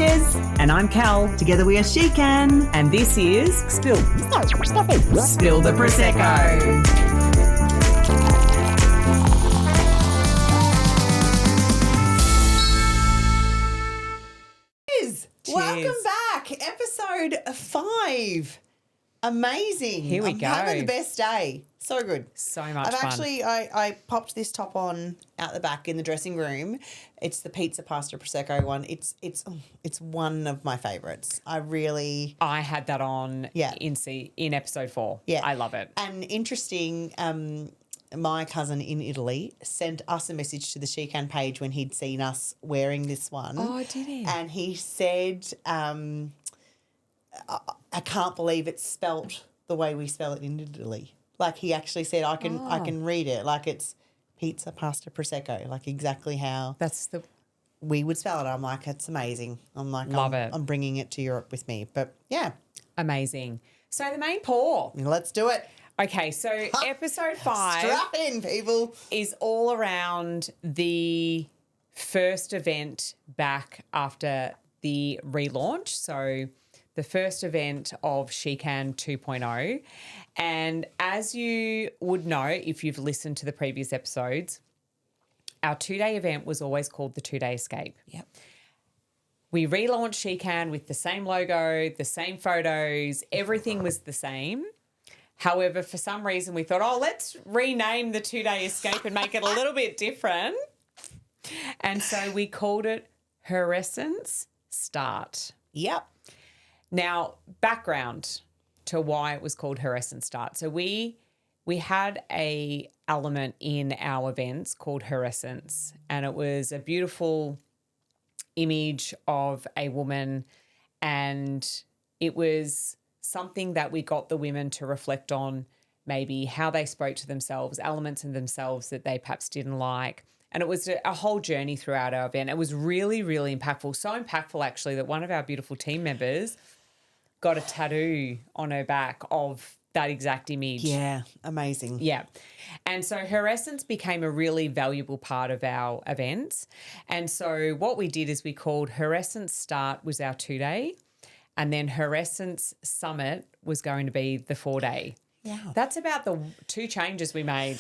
Jez. And I'm Cal. Together we are SheKan. And this is Spill the Prosecco. Welcome back. Episode 5. Amazing. Here we I'm go. having the best day. So good. So much fun. I popped this top on out the back in the dressing room. It's the pizza pasta prosecco one. It's one of my favourites. I had that on in episode 4. Yeah. I love it. And interesting, my cousin in Italy sent us a message to the SheKan page when he'd seen us wearing this one. Oh, did he? And he said, I can't believe it's spelt the way we spell it in Italy. Like he actually said, I can read it. Like it's pizza, pasta, prosecco. Like exactly how we would spell it. I'm like, it's amazing. I'm like, love it. I'm bringing it to Europe with me. But yeah. Amazing. So the main pour. Let's do it. Okay, so episode 5 Strap in, people. is all around the first event back after the relaunch. So the first event of SheKan 2.0. And as you would know, if you've listened to the previous episodes, our 2-day event was always called the 2-day escape. Yep. We relaunched SheKan with the same logo, the same photos, everything was the same. However, for some reason we thought, let's rename the 2-day escape and make it a little bit different. And so we called it Her Essence Start. Yep. Now, background to why it was called Her Essence Start. So we had a element in our events called Her Essence, and it was a beautiful image of a woman, and it was something that we got the women to reflect on, maybe how they spoke to themselves, elements in themselves that they perhaps didn't like. And it was a whole journey throughout our event. It was really, really impactful. So impactful, actually, that one of our beautiful team members got a tattoo on her back of that exact image. Yeah, amazing. Yeah. And so Her Essence became a really valuable part of our events. And so what we did is we called Her Essence Start was our 2-day, and then Her Essence Summit was going to be the 4-day. Yeah. That's about the 2 changes we made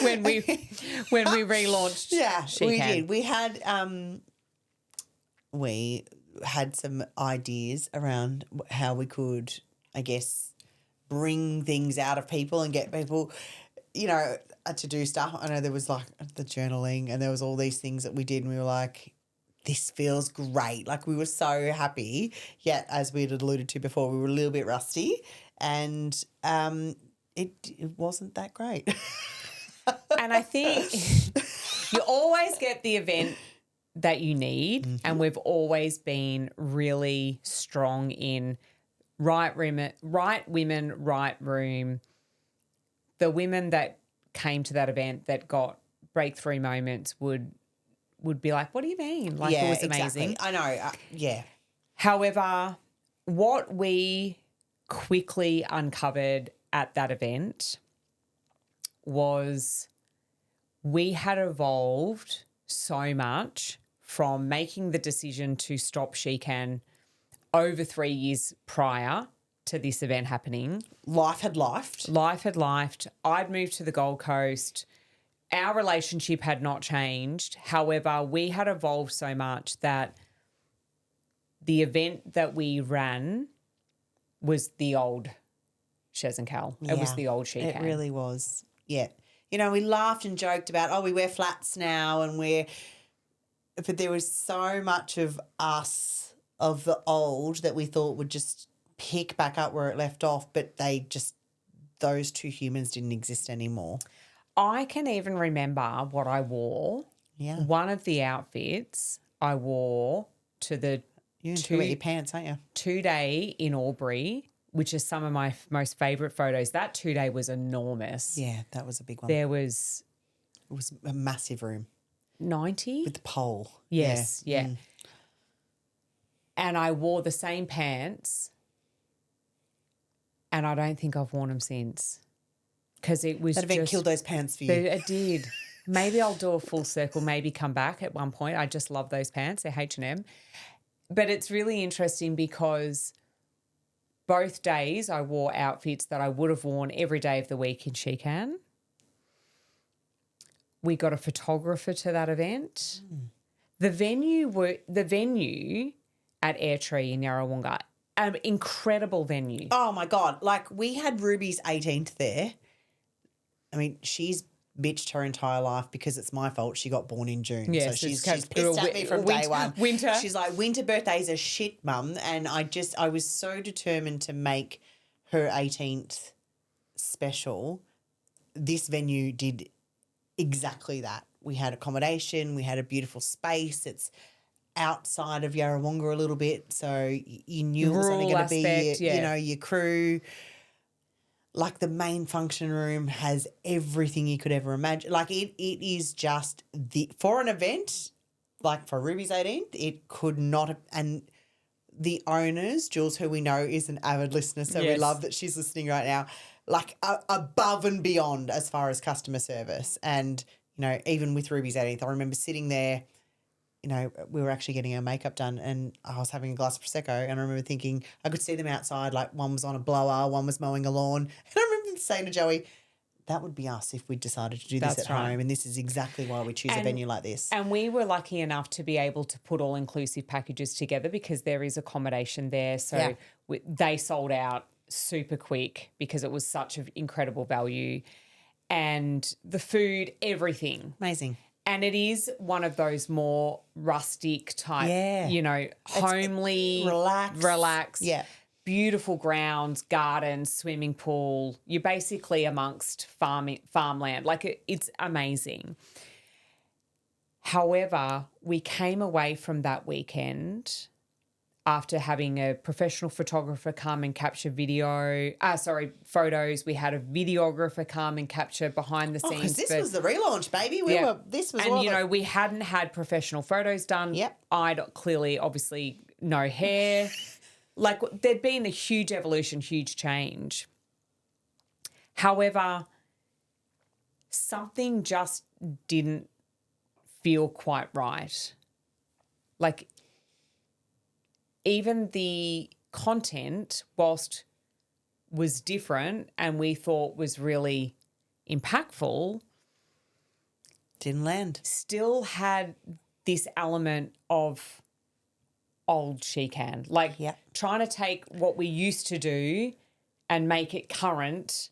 when we relaunched. Yeah, SheKan. we did. We had some ideas around how we could, I guess, bring things out of people and get people, to do stuff. I know there was like the journaling and there was all these things that we did, and we were like, this feels great. Like we were so happy. Yet, as we had alluded to before, we were a little bit rusty, and it wasn't that great. And I think you always get the event that you need, and we've always been really strong in right women, right room. The women that came to that event that got breakthrough moments would be like, what do you mean? Like it was amazing. Exactly. I know. Yeah. However, what we quickly uncovered at that event was we had evolved so much from making the decision to stop SheKan over 3 years prior to this event happening. Life had lifed. I'd moved to the Gold Coast. Our relationship had not changed. However, we had evolved so much that the event that we ran was the old Shez and Cal. It was the old SheKan. It really was. Yeah. We laughed and joked about, we wear flats now but there was so much of us, of the old, that we thought would just pick back up where it left off, but those 2 humans didn't exist anymore. I can even remember what I wore. Yeah. One of the outfits I wore to the You're into your pants, aren't you? 2-day in Albury, which is some of my most favourite photos. That 2-day was enormous. Yeah, that was a big one. There was... It was a massive room. 90? With the pole. Yes, yeah. And I wore the same pants, and I don't think I've worn them since, because it was that event killed those pants for you. It did. Maybe I'll do a full circle, maybe come back at one point. I just love those pants. They're H&M. But it's really interesting because both days I wore outfits that I would have worn every day of the week in SheKan. We got a photographer to that event. The venue at Airtree in Yarrawonga, an incredible venue. Oh, my God. Like, we had Ruby's 18th there. I mean, she's bitched her entire life because it's my fault. She got born in June. Yes, so she's pissed at me from day one. Winter. She's like, winter birthdays are shit, mum. And I was so determined to make her 18th special. This venue did exactly that. We had accommodation. We had a beautiful space. It's outside of Yarrawonga a little bit. So you knew it was only going to be, your crew. Like, the main function room has everything you could ever imagine. Like, it is just for an event, like for Ruby's 18th, it could not have, and the owners, Jules, who we know is an avid listener, so we love that she's listening right now, like above and beyond as far as customer service. And, even with Ruby's 18th, I remember sitting there, we were actually getting our makeup done and I was having a glass of Prosecco and I remember thinking, I could see them outside, like one was on a blower, one was mowing a lawn. And I remember saying to Joey, that would be us if we decided to do this at home. And this is exactly why we choose a venue like this. And we were lucky enough to be able to put all-inclusive packages together because there is accommodation there. So they sold out super quick because it was such an incredible value. And the food, everything. Amazing. And it is one of those more rustic type, homely, relaxed, beautiful grounds, gardens, swimming pool. You're basically amongst farmland. Like, it's amazing. However, we came away from that weekend after having a professional photographer come and capture photos. We had a videographer come and capture behind the scenes. Because this was the relaunch, baby. We hadn't had professional photos done. Yep. I'd clearly, obviously, no hair. Like, there'd been a huge evolution, huge change. However, something just didn't feel quite right. Like, even the content, whilst was different and we thought was really impactful, didn't land. Still had this element of old SheKan. Like, trying to take what we used to do and make it current,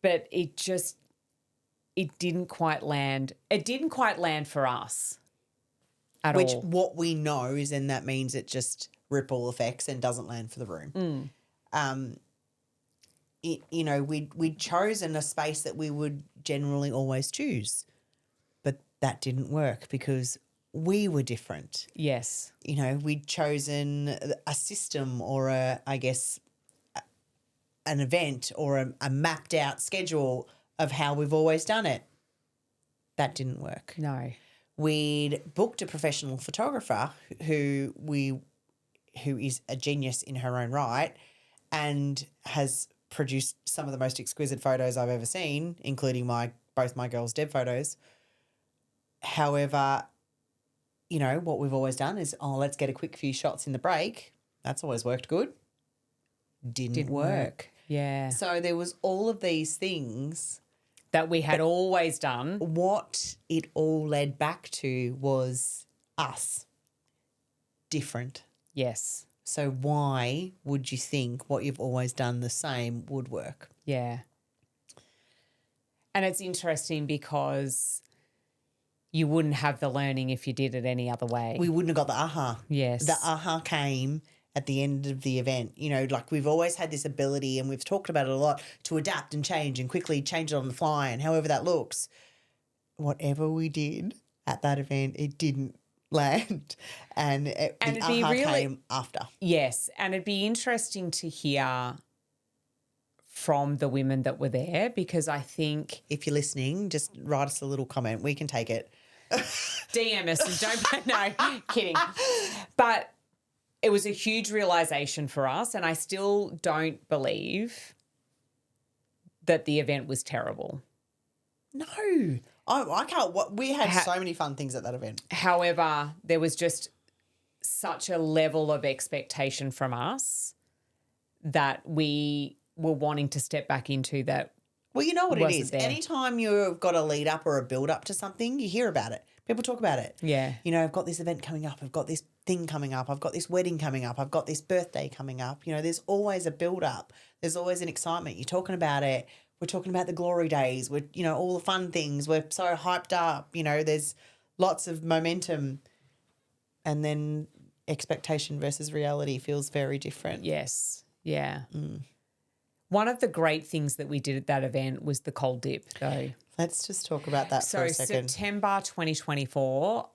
but it didn't quite land. It didn't quite land for us. Which what we know is then that means it just ripple effects and doesn't land for the room. We'd chosen a space that we would generally always choose, but that didn't work because we were different. Yes. We'd chosen a system or an event or a mapped out schedule of how we've always done it. That didn't work. No. We'd booked a professional photographer who is a genius in her own right and has produced some of the most exquisite photos I've ever seen, including both my girls' Deb photos. However, what we've always done is, let's get a quick few shots in the break. That's always worked good. Didn't work. Yeah. So there was all of these things that we had always done. What it all led back to was us. Different. Yes. So why would you think what you've always done the same would work? Yeah. And it's interesting because you wouldn't have the learning if you did it any other way. We wouldn't have got the aha. Yes. The aha came at the end of the event. Like, we've always had this ability, and we've talked about it a lot, to adapt and change and quickly change it on the fly and however that looks. Whatever we did at that event, it didn't land. And the aha came after. Yes. And it'd be interesting to hear from the women that were there, because I think... If you're listening, just write us a little comment. We can take it. DM us and don't... No, kidding. But... it was a huge realisation for us, and I still don't believe that the event was terrible. No. I can't. We had so many fun things at that event. However, there was just such a level of expectation from us that we were wanting to step back into that. Well, you know what it Wasn't is. there. Anytime you've got a lead up or a build up to something, you hear about it. People talk about it. Yeah. You know, I've got this event coming up. I've got this thing coming up. I've got this wedding coming up. I've got this birthday coming up. You know, there's always a build up. There's always an excitement. You're talking about it. We're talking about the glory days. We're, you know, all the fun things. We're so hyped up. You know, there's lots of momentum. And then expectation versus reality feels very different. Yes. Yeah. One of the great things that we did at that event was the cold dip, though. Let's just talk about that for a second. September 2024,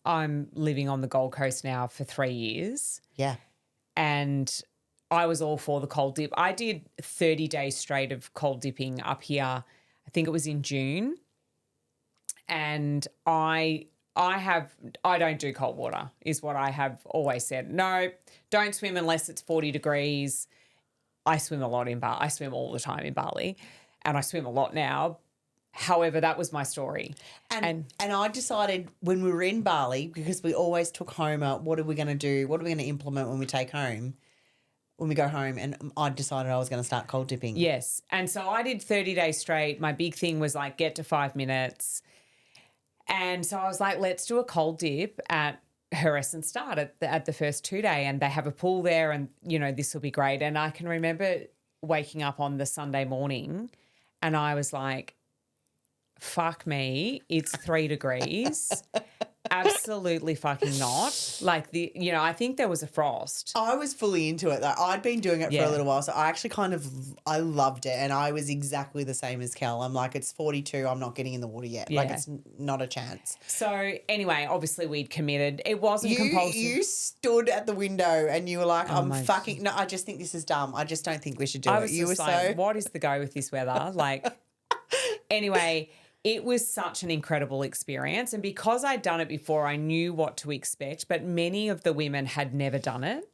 I'm living on the Gold Coast now for 3 years. Yeah. And I was all for the cold dip. I did 30 days straight of cold dipping up here. I think it was in June. And I don't do cold water, is what I have always said. No, don't swim unless it's 40 degrees. I swim a lot in Bali. I swim all the time in Bali, and I swim a lot now. However, that was my story. And I decided when we were in Bali, because we always took home what are we going to do? What are we going to implement when we go home? And I decided I was going to start cold dipping. Yes. And so I did 30 days straight. My big thing was like get to 5 minutes. And so I was like, let's do a cold dip at Her Essence Start at the first 2 day, and they have a pool there, and, you know, this will be great. And I can remember waking up on the Sunday morning and I was like, fuck me, it's 3 degrees. Absolutely fucking not. Like I think there was a frost. I was fully into it though. I'd been doing it for a little while, so I actually I loved it, and I was exactly the same as Kel. I'm like, it's 42, I'm not getting in the water yet. Yeah. Like, it's not a chance. So anyway, obviously we'd committed. It wasn't compulsory. You stood at the window and you were like, Oh no, I just think this is dumb. I just don't think we should do I it. was You were just like, what is the go with this weather? Like, anyway, it was such an incredible experience. And because I'd done it before, I knew what to expect, but many of the women had never done it.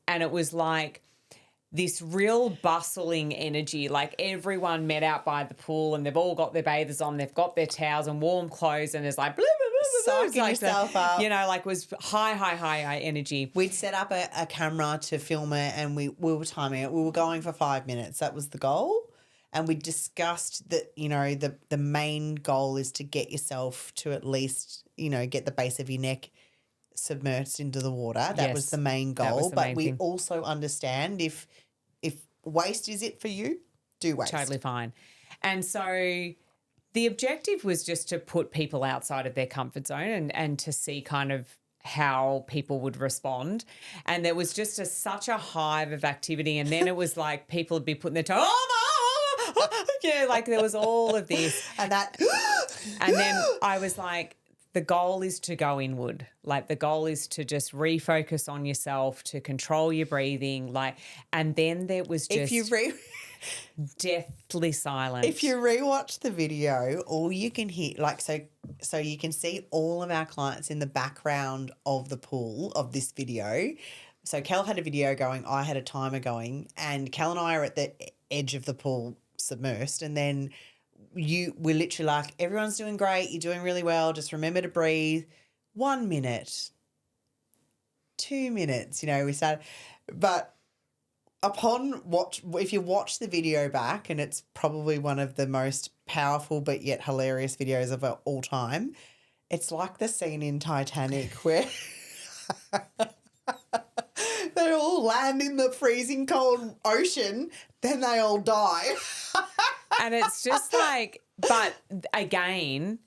And it was like this real bustling energy, like everyone met out by the pool and they've all got their bathers on, they've got their towels and warm clothes, and there's like, blah, blah, blah, blah, Psyching like yourself up. You know, like it was high energy. We'd set up a camera to film it, and we were timing it. We were going for 5 minutes. That was the goal. And we discussed that, you know, the main goal is to get yourself to at least, you know, get the base of your neck submerged into the water. That was the main goal. But we also understand if waste is it for you, do waste. Totally fine. And so the objective was just to put people outside of their comfort zone and to see kind of how people would respond. And there was just such a hive of activity. And then it was like people would be putting their toe, yeah, like there was all of this. And then I was like, the goal is to go inward. Like the goal is to just refocus on yourself, to control your breathing. Like, and then there was just deathly silent. If you rewatch the video, all you can hear, like, so you can see all of our clients in the background of the pool of this video. So Kel had a video going, I had a timer going, and Kel and I are at the edge of the pool submersed, and then we're literally like, everyone's doing great, you're doing really well, just remember to breathe. 1 minute, 2 minutes, you know, we started, but if you watch the video back, and it's probably one of the most powerful but yet hilarious videos of all time, it's like the scene in Titanic where they all land in the freezing cold ocean, then they all die. And it's just like, but again,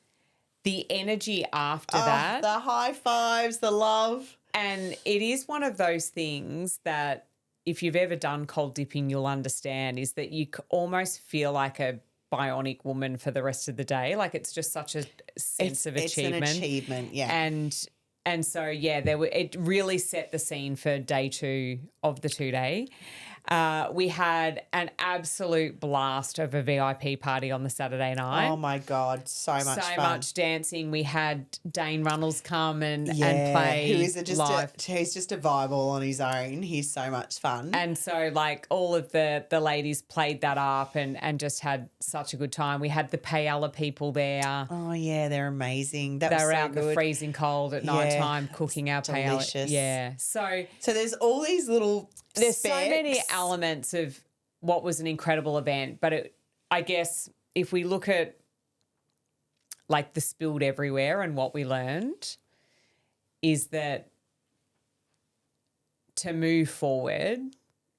the energy after that. The high fives, the love. And it is one of those things that if you've ever done cold dipping, you'll understand, is that you almost feel like a bionic woman for the rest of the day. Like it's just such a sense of achievement. It's an achievement, yeah. And so, yeah, it really set the scene for day 2 of the 2 day. We had an absolute blast of a VIP party on the Saturday night. Oh my God, so much So fun. much dancing. We had Dane Runnels come and play who is live. he's just a vibe all on his own. He's so much fun. And so like all of the ladies played that up and just had such a good time. We had the Payella people there. Oh yeah, they're amazing. They were out in the freezing cold at night time cooking our Payella. Delicious. Yeah. So there's all these little there's specs. so many elements of what was an incredible event. But I guess if we look at like the spilled everywhere and what we learned is that to move forward,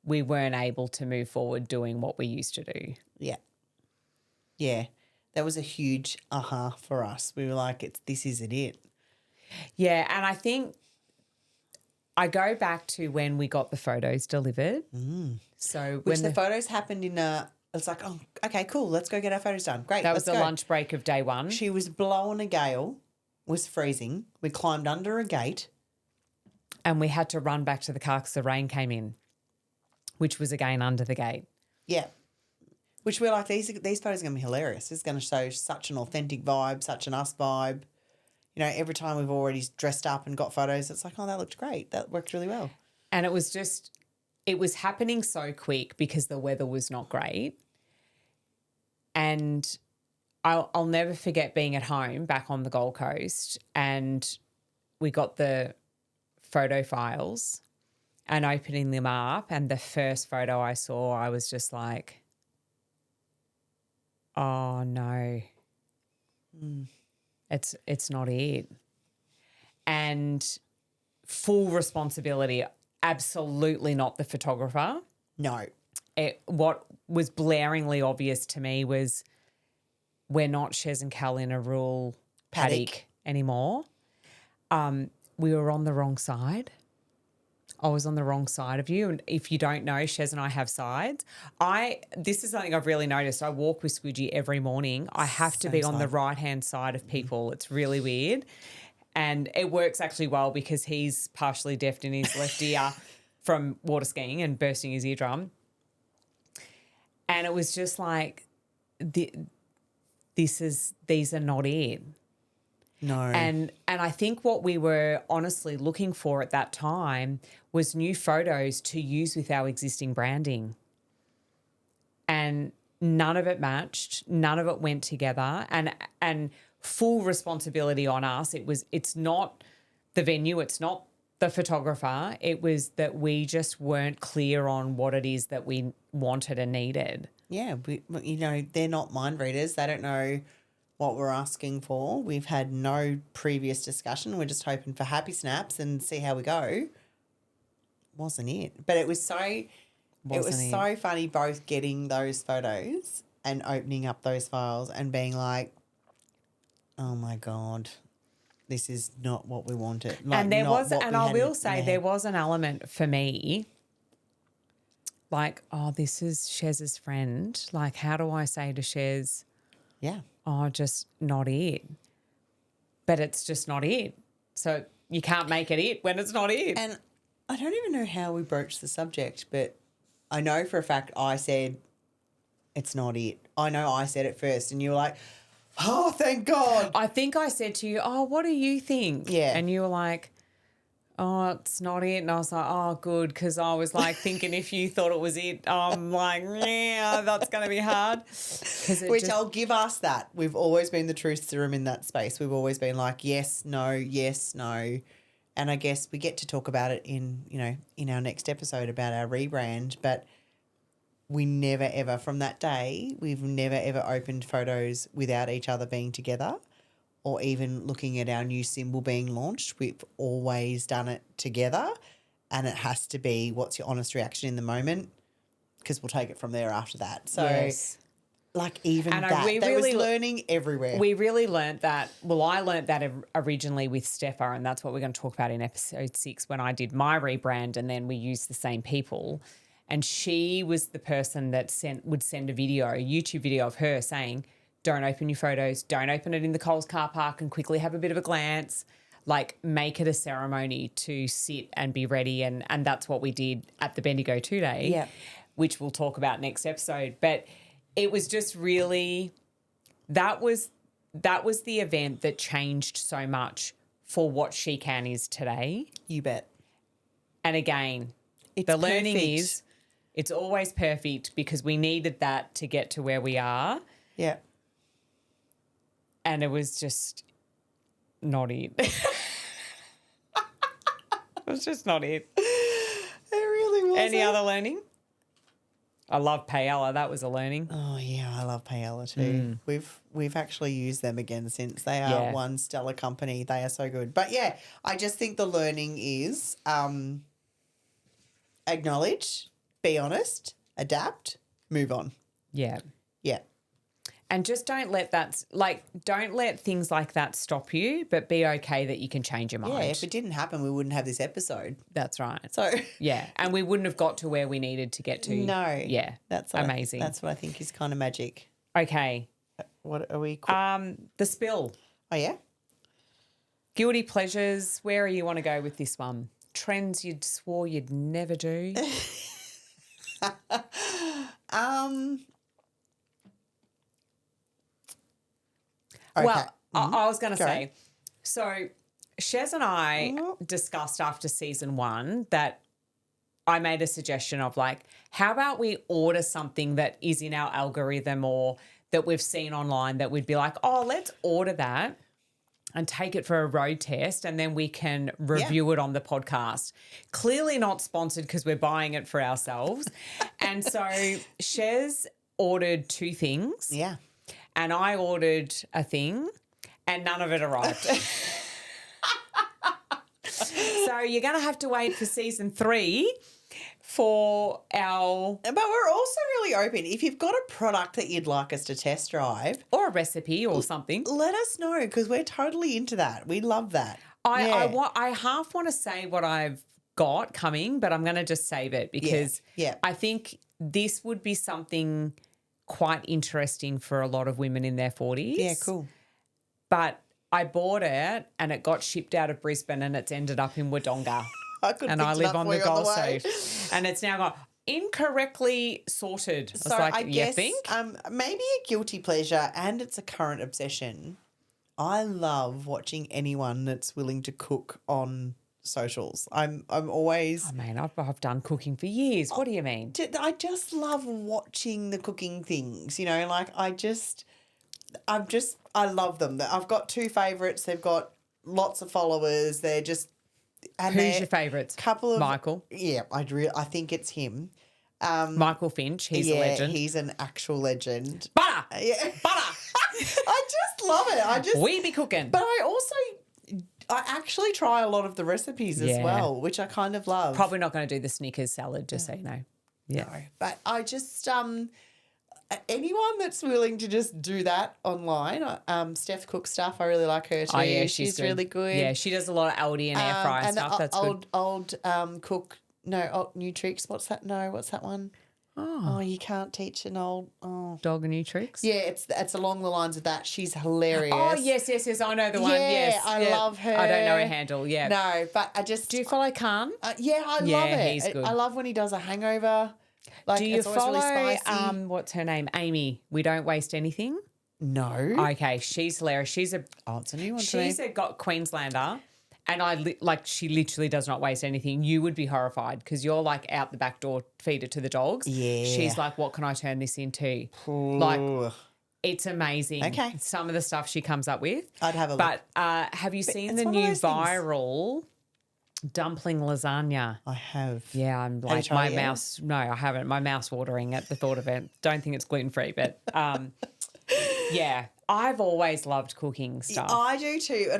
we weren't able to move forward doing what we used to do. Yeah. Yeah. That was a huge for us. We were like, this isn't it. Yeah. And I think I go back to when we got the photos delivered. So Which the photos happened in it's like, oh, okay, cool. Let's go get our photos done. Great. That was the lunch break of day one. She was blowing a gale, was freezing. We climbed under a gate. And we had to run back to the car because the rain came in, which was again under the gate. Yeah. Which we're like, these photos are going to be hilarious. It's going to show such an authentic vibe, such an us vibe. You know, every time we've already dressed up and got photos, it's like, oh, that looked great. That worked really well. And it was happening so quick because the weather was not great. And I'll never forget being at home back on the Gold Coast and we got the photo files and opening them up, and the first photo I saw, I was just like, oh no, it's not it. And full responsibility, absolutely not the photographer. No. What was blaringly obvious to me was we're not Shez and Cal in a rural paddock anymore. We were on the wrong side. I was on the wrong side of you. And if you don't know, Shez and I have sides. This is something I've really noticed. I walk with Squidgy every morning. I have to be on the right-hand side of people. It's really weird. And it works actually well because he's partially deaf in his left ear from water skiing and bursting his eardrum. And it was just like, these are not it. No. And I think what we were honestly looking for at that time was new photos to use with our existing branding. And none of it matched. None of it went together. And full responsibility on us. It's not the venue. It's not the photographer. It was that we just weren't clear on what it is that we wanted and needed. Yeah. They're not mind readers. They don't know what we're asking for. We've had no previous discussion. We're just hoping for happy snaps and see how we go. Wasn't it? But it was so funny both getting those photos and opening up those files and being like, oh my God, this is not what we wanted. Like, and there was, and I will say there was an element for me like, oh, this is Shez's friend. Like, how do I say to Shez, yeah, oh, just not it. But it's just not it. So you can't make it when it's not it. And I don't even know how we broached the subject, but I know for a fact I said it's not it. I know I said it first and you were like, oh, thank God. I think I said to you, oh, what do you think? Yeah. And you were like, oh, it's not it. And I was like, oh, good, because I was like thinking if you thought it was it, I'm like, yeah, that's going to be hard. I'll give us that. We've always been the truth serum in that space. We've always been like, yes, no. And I guess we get to talk about it in our next episode about our rebrand, but we never ever, from that day, we've never ever opened photos without each other being together. Or even looking at our new symbol being launched. We've always done it together, and it has to be what's your honest reaction in the moment, because we'll take it from there after that. So, yes. There was learning everywhere. We really learnt that. Well, I learnt that originally with Stepha, and that's what we're going to talk about in episode 6 when I did my rebrand, and then we used the same people. And she was the person that would send a YouTube video of her saying, don't open your photos, don't open it in the Coles car park and quickly have a bit of a glance. Like, make it a ceremony to sit and be ready. And that's what we did at the Bendigo 2 Day. Yeah. which we'll talk about next episode. But it was just really that was the event that changed so much for what SheKan is today. You bet. And again, It's the learning perfect. is it's always perfect because we needed that to get to where we are. Yeah. And it was just not it. It was just not it. It really was. Any other learning? I love paella. That was a learning. Oh yeah, I love paella too. We've actually used them again since. They are Yeah. one stellar company. They are so good. But yeah, I just think the learning is acknowledge, be honest, adapt, move on. Yeah. Yeah. And just don't let things like that stop you, but be okay that you can change your mind. Yeah, if it didn't happen, we wouldn't have this episode. That's right. So Yeah. And we wouldn't have got to where we needed to get to. no. Yeah. That's amazing. That's what I think is kind of magic. Okay. What are we? The spill. Oh yeah. Guilty pleasures. Where you want to go with this one? Trends you'd swore you'd never do. Okay. Well, I was going to Go. say, so Shez and I Mm-hmm. discussed after season 1 that I made a suggestion of like, how about we order something that is in our algorithm or that we've seen online that we'd be like, oh, let's order that and take it for a road test and then we can review it on the podcast. Clearly not sponsored because we're buying it for ourselves. And so Shez ordered 2 things. Yeah. And I ordered a thing and none of it arrived. So you're going to have to wait for season 3 for our... But we're also really open. If you've got a product that you'd like us to test drive, Or a recipe or something. let us know because we're totally into that. We love that. I half want to say what I've got coming, but I'm going to just save it because Yeah. I think this would be something quite interesting for a lot of women in their 40s. Yeah, cool. But I bought it and it got shipped out of Brisbane and it's ended up in Wodonga. I could And I live on the Gold way. Coast. And it's now got incorrectly sorted. So I was like, I you guess think? maybe a guilty pleasure and it's a current obsession. I love watching anyone that's willing to cook on socials. I'm always... Oh, man, I've done cooking for years. What do you mean? I just love watching the cooking things, you know, like I love them. I've got 2 favourites. They've got lots of followers. They're just... And Who's they're your favourites? couple of... Michael. Yeah, I think it's him. Michael Finch. He's a legend. He's an actual legend. Butter. Yeah. Butter. I just love it. We be cooking. But I actually try a lot of the recipes as Yeah. well, which I kind of love. Probably not going to do the Snickers salad, just so you know. Yeah. No, but I just anyone that's willing to just do that online. Steph cooks stuff. I really like her too. Oh, yeah, she's good. really good. Yeah, she does a lot of Aldi and air fryer and stuff. That's good. old cook. No, old Nutrix. What's that? No, what's that one? Oh, you can't teach an old. Oh, Dog and Nutrix. yeah, it's along the lines of that. She's hilarious. Oh, yes. I know the one. Yeah, Yes. I love her. I don't know her handle. Yeah. No, but I just Do you follow Khan? yeah, I Yeah, love it. he's good. I love when he does a hangover. Like, Do you it's always follow, really spicy. what's her name? Amy. We Don't Waste Anything. No. Okay, she's hilarious. She's a It's a new one to me. she's a got Queenslander, and she literally does not waste anything. You would be horrified because you're like out the back door, feed it to the dogs. Yeah. She's like, what can I turn this into? Like, Ooh. it's amazing. Okay. Some of the stuff she comes up with. I'd have a look. But have you seen it's the one of new those things. viral dumpling lasagna? I have. Yeah, I'm you like tried my it yet? mouth. No, I haven't. My mouth's watering at the thought of it. Don't think it's gluten free, but yeah, I've always loved cooking stuff. I do too.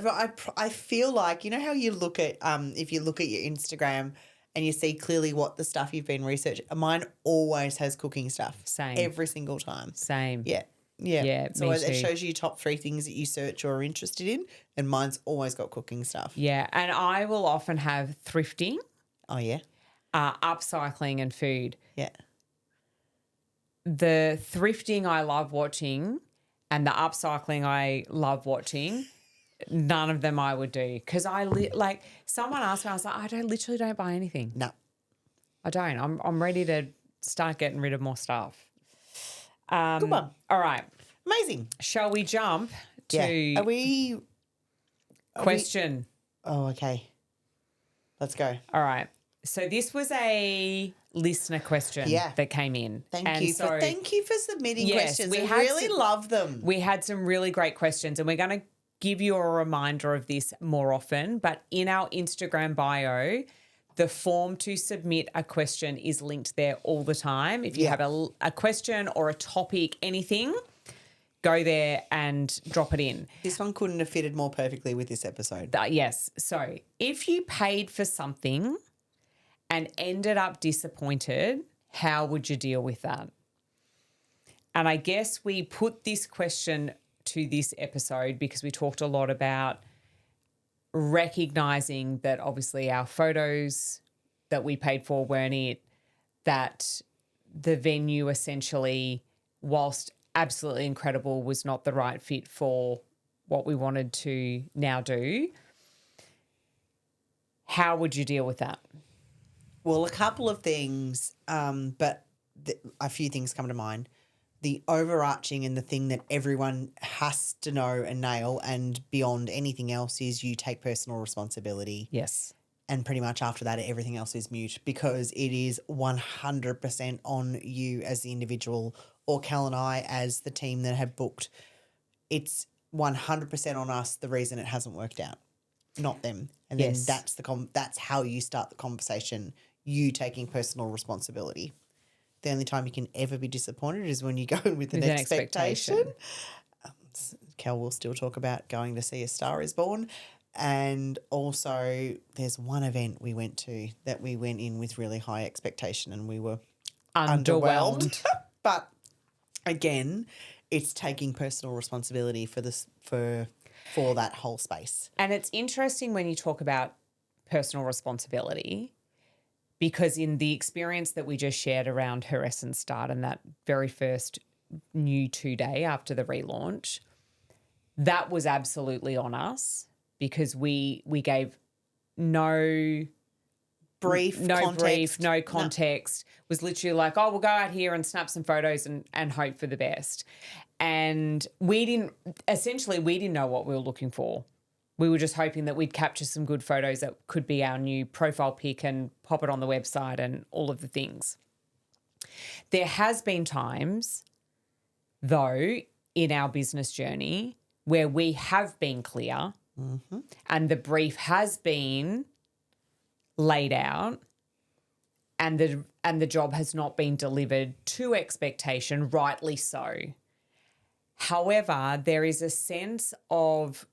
I feel like, you know how you look at if you look at your Instagram and you see clearly what the stuff you've been researching. Mine always has cooking stuff. Same. Every single time. Same. Yeah. Yeah. Yeah, So me it too. shows you top 3 things that you search or are interested in, and mine's always got cooking stuff. Yeah, and I will often have thrifting, Oh yeah. upcycling, and food. Yeah. The thrifting I love watching, and the upcycling I love watching. None of them I would do because someone asked me, I was like, literally don't buy anything. No. I don't. I'm ready to start getting rid of more stuff. Good one. All right. Amazing. Shall we jump to Yeah. Are we? question? Oh, okay. Let's go. All right. So this was a listener question that came in. Thank you for submitting questions. I really love them. We had some really great questions, and we're going to give you a reminder of this more often. But in our Instagram bio, the form to submit a question is linked there all the time. If you have a question or a topic, anything, go there and drop it in. This one couldn't have fitted more perfectly with this episode. Yes. So if you paid for something and ended up disappointed, how would you deal with that? And I guess we put this question to this episode because we talked a lot about recognizing that obviously our photos that we paid for weren't it, that the venue essentially, whilst absolutely incredible, was not the right fit for what we wanted to now do. How would you deal with that? Well, a couple of things, but a few things come to mind. The overarching and the thing that everyone has to know and nail and beyond anything else is you take personal responsibility. Yes. And pretty much after that, everything else is mute because it is 100% on you as the individual or Cal and I as the team that have booked. It's 100% on us the reason it hasn't worked out, not them. And then that's how you start the conversation, you taking personal responsibility. The only time you can ever be disappointed is when you go in with an expectation. Cal will still talk about going to see A Star Is Born. And also there's one event we went to that we went in with really high expectation and we were underwhelmed. But again, it's taking personal responsibility for this for that whole space. And it's interesting when you talk about personal responsibility, because in the experience that we just shared around Her Essence Start and that very first new 2-day after the relaunch, that was absolutely on us because we gave no brief, no context. Was literally like, oh, we'll go out here and snap some photos and hope for the best. And we didn't know what we were looking for. We were just hoping that we'd capture some good photos that could be our new profile pic and pop it on the website and all of the things. There has been times, though, in our business journey where we have been clear and the brief has been laid out and the job has not been delivered to expectation, rightly so. However, there is a sense of,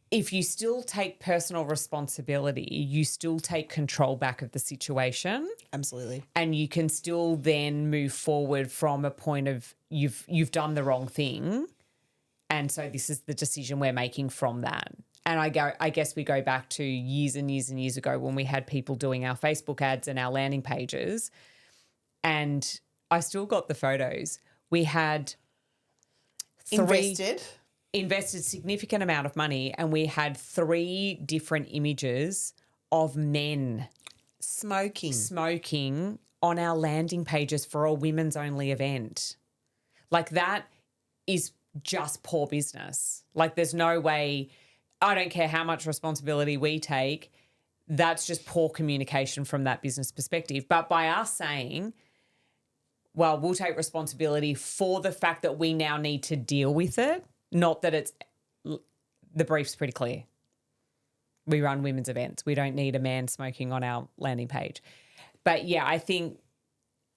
if you still take personal responsibility, you still take control back of the situation. Absolutely. And you can still then move forward from a point of you've done the wrong thing. And so this is the decision we're making from that. And I guess we go back to years and years and years ago when we had people doing our Facebook ads and our landing pages. And I still got the photos. We had invested significant amount of money, and we had 3 different images of men smoking on our landing pages for a women's only event. Like, that is just poor business. Like, there's no way, I don't care how much responsibility we take, that's just poor communication from that business perspective. But by us saying, well, we'll take responsibility for the fact that we now need to deal with it, not that it's, the brief's pretty clear. We run women's events. We don't need a man smoking on our landing page. But yeah, I think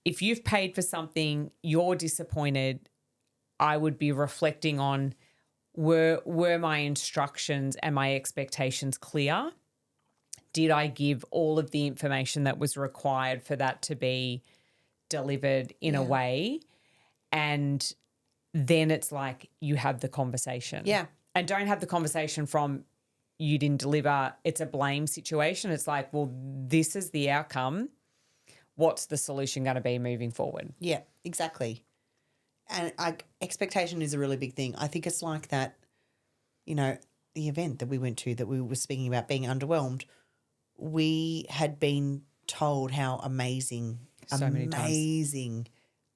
if you've paid for something, you're disappointed, I would be reflecting on, were my instructions and my expectations clear? Did I give all of the information that was required for that to be delivered in a way? And then it's like you have the conversation. Yeah. And don't have the conversation from you didn't deliver. It's a blame situation. It's like, well, this is the outcome. What's the solution going to be moving forward? Yeah, exactly. And expectation is a really big thing. I think it's like that, the event that we went to that we were speaking about being underwhelmed. We had been told how amazing many times. amazing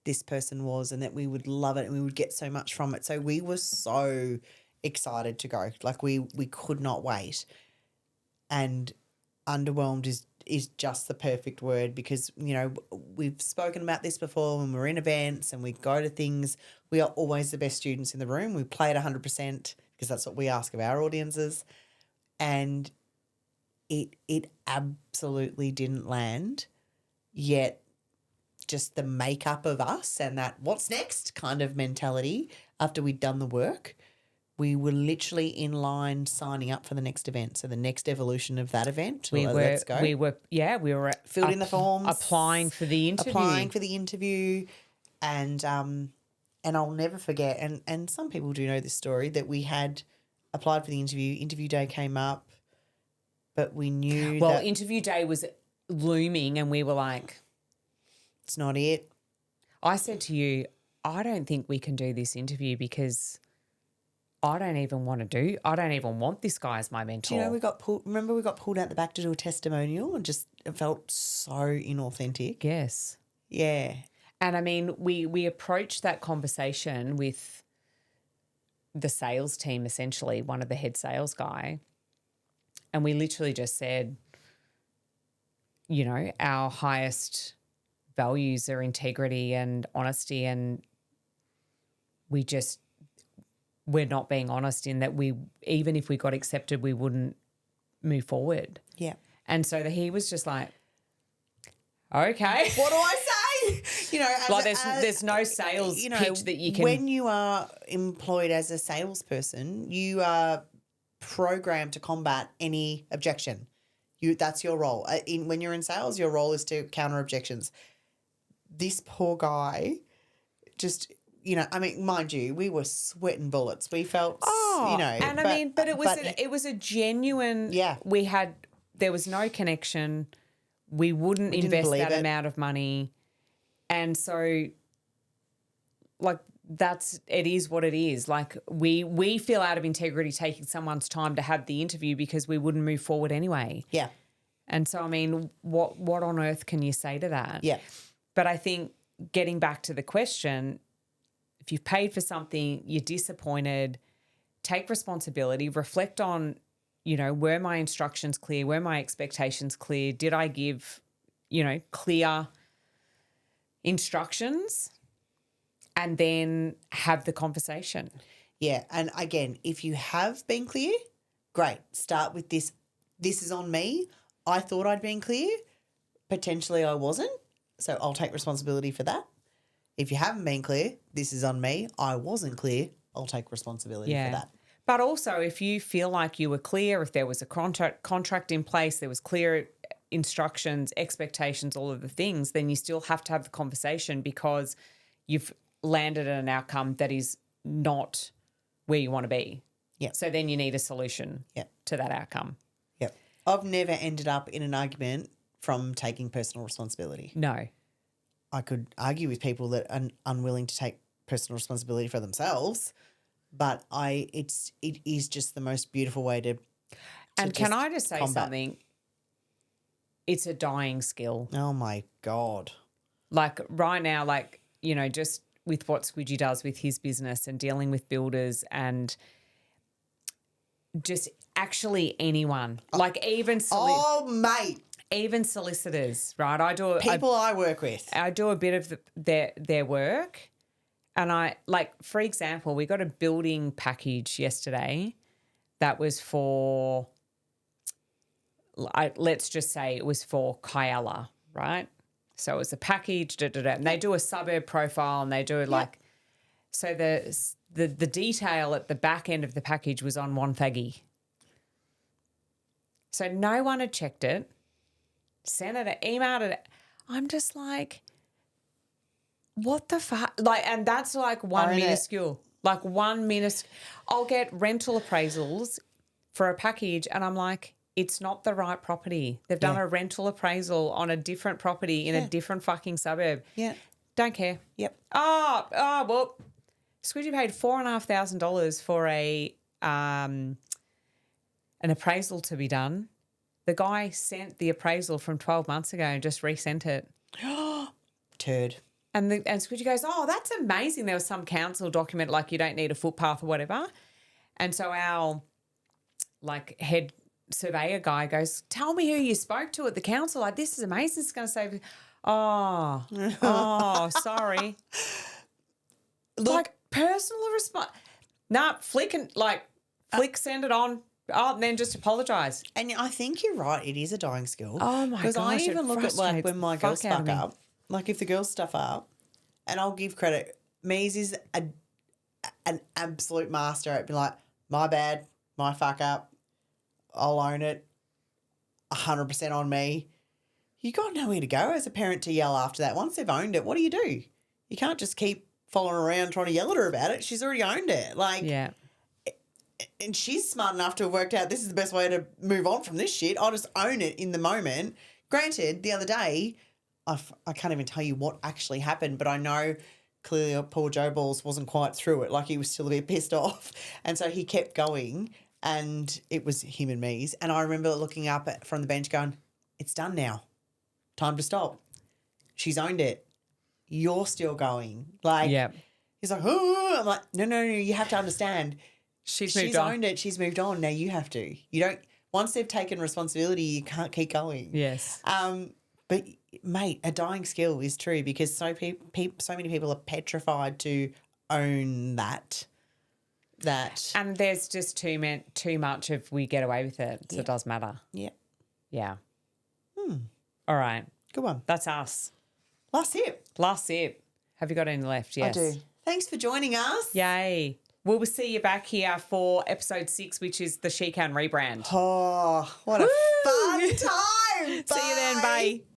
this person was, and that we would love it and we would get so much from it. So we were so excited to go. Like we could not wait. And underwhelmed is just the perfect word, because, you know, we've spoken about this before when we're in events and we go to things. We are always the best students in the room. We play at 100% because that's what we ask of our audiences. And it absolutely didn't land, yet just the makeup of us and that what's next kind of mentality after we'd done the work, we were literally in line signing up for the next event. So the next evolution of that event, let's go. We were filled in the forms, applying for the interview. And I'll never forget, and some people do know this story, that we had applied for the interview day came up, but we knew interview day was looming and we were like, it's not it. I said to you, I don't think we can do this interview because I don't even want this guy as my mentor. Do you know we got pulled out the back to do a testimonial, and just it felt so inauthentic. Yes. Yeah. And I mean, we approached that conversation with the sales team, essentially, one of the head sales guy, and we literally just said, you know, our highest values are integrity and honesty, and we're not being honest in that even if we got accepted, we wouldn't move forward. Yeah. And so he was just like, okay. What do I say? You know, there's no sales pitch that you can. When you are employed as a salesperson, you are programmed to combat any objection. That's your role. When you're in sales, your role is to counter objections. This poor guy just, you know, I mean, mind you, we were sweating bullets. We felt, you know. And but it was a genuine, there was no connection. We wouldn't invest that amount of money. And so, like, it is what it is. Like, we feel out of integrity taking someone's time to have the interview because we wouldn't move forward anyway. Yeah. And so, I mean, what on earth can you say to that? Yeah. But I think getting back to the question, if you've paid for something, you're disappointed, take responsibility, reflect on, you know, were my instructions clear? Were my expectations clear? Did I give, you know, clear instructions? And then have the conversation. Yeah. And again, if you have been clear, great. Start with this. This is on me. I thought I'd been clear. Potentially I wasn't. So I'll take responsibility for that. If you haven't been clear, this is on me. I wasn't clear. I'll take responsibility for that. But also, if you feel like you were clear, if there was a contract in place, there was clear instructions, expectations, all of the things, then you still have to have the conversation because you've landed at an outcome that is not where you want to be. Yeah. So then you need a solution to that outcome. Yeah. I've never ended up in an argument from taking personal responsibility. No. I could argue with people that are unwilling to take personal responsibility for themselves, but it is just the most beautiful way to and can I just say something? It's a dying skill. Oh my God. Like right now, like, you know, just with what Squidgy does with his business and dealing with builders and just actually anyone, like even mate. Even solicitors, right? I work with. I do a bit of their work, and I like, for example, we got a building package yesterday that was for, let's just say it was for Kyala, right? So it was a package, and they do a suburb profile, and they do so the detail at the back end of the package was on Wonthaggi. So no one had checked it. Sent it, emailed it. I'm just like, what the fuck? Like, and that's like one minuscule. I'll get rental appraisals for a package, and I'm like, it's not the right property. They've done a rental appraisal on a different property in a different fucking suburb. Yeah. Don't care. Yep. Well, Squidgy paid $4,500 for an appraisal to be done. The guy sent the appraisal from 12 months ago and just resent it. Turd. And Squidgy goes, oh, that's amazing. There was some council document like you don't need a footpath or whatever. And so our like head surveyor guy goes, tell me who you spoke to at the council. Like, this is amazing. It's going to save. Oh, sorry. Look, Like personal response. Nah, Flick send it on. Oh, and then just apologise. and I think you're right. It is a dying skill. Oh my Because I gosh, it even look at like frustrates when my the girls fuck out of fuck me. up, like if the girls stuff up, and I'll give credit. Mies is an absolute master at being like, my bad, my fuck up. I'll own it. 100% on me. You got nowhere to go as a parent to yell after that. Once they've owned it, what do? You can't just keep following around trying to yell at her about it. She's already owned it. Like, Yeah. and she's smart enough to have worked out this is the best way to move on from this shit. I'll just own it in the moment. Granted, the other day, I can't even tell you what actually happened, but I know clearly poor Joe Balls wasn't quite through it. Like he was still a bit pissed off. And so he kept going and it was him and me's. And I remember looking up from the bench going, it's done now. Time to stop. She's owned it. You're still going. Like, Yeah. he's like, oh, I'm like, no, you have to understand. She's moved on. Owned it. She's moved on. Now you have to. You don't. Once they've taken responsibility, you can't keep going. Yes. But mate, a dying skill is true because so many people are petrified to own that. And there's just too much if we get away with it, so it does matter. Yeah. Yeah. All right. Good one. That's us. Last sip. Last sip. Have you got any left? Yes. I do. Thanks for joining us. Yay. We will see you back here for episode 6, which is the SheKan rebrand. Oh, what a fun time. See you then. Bye.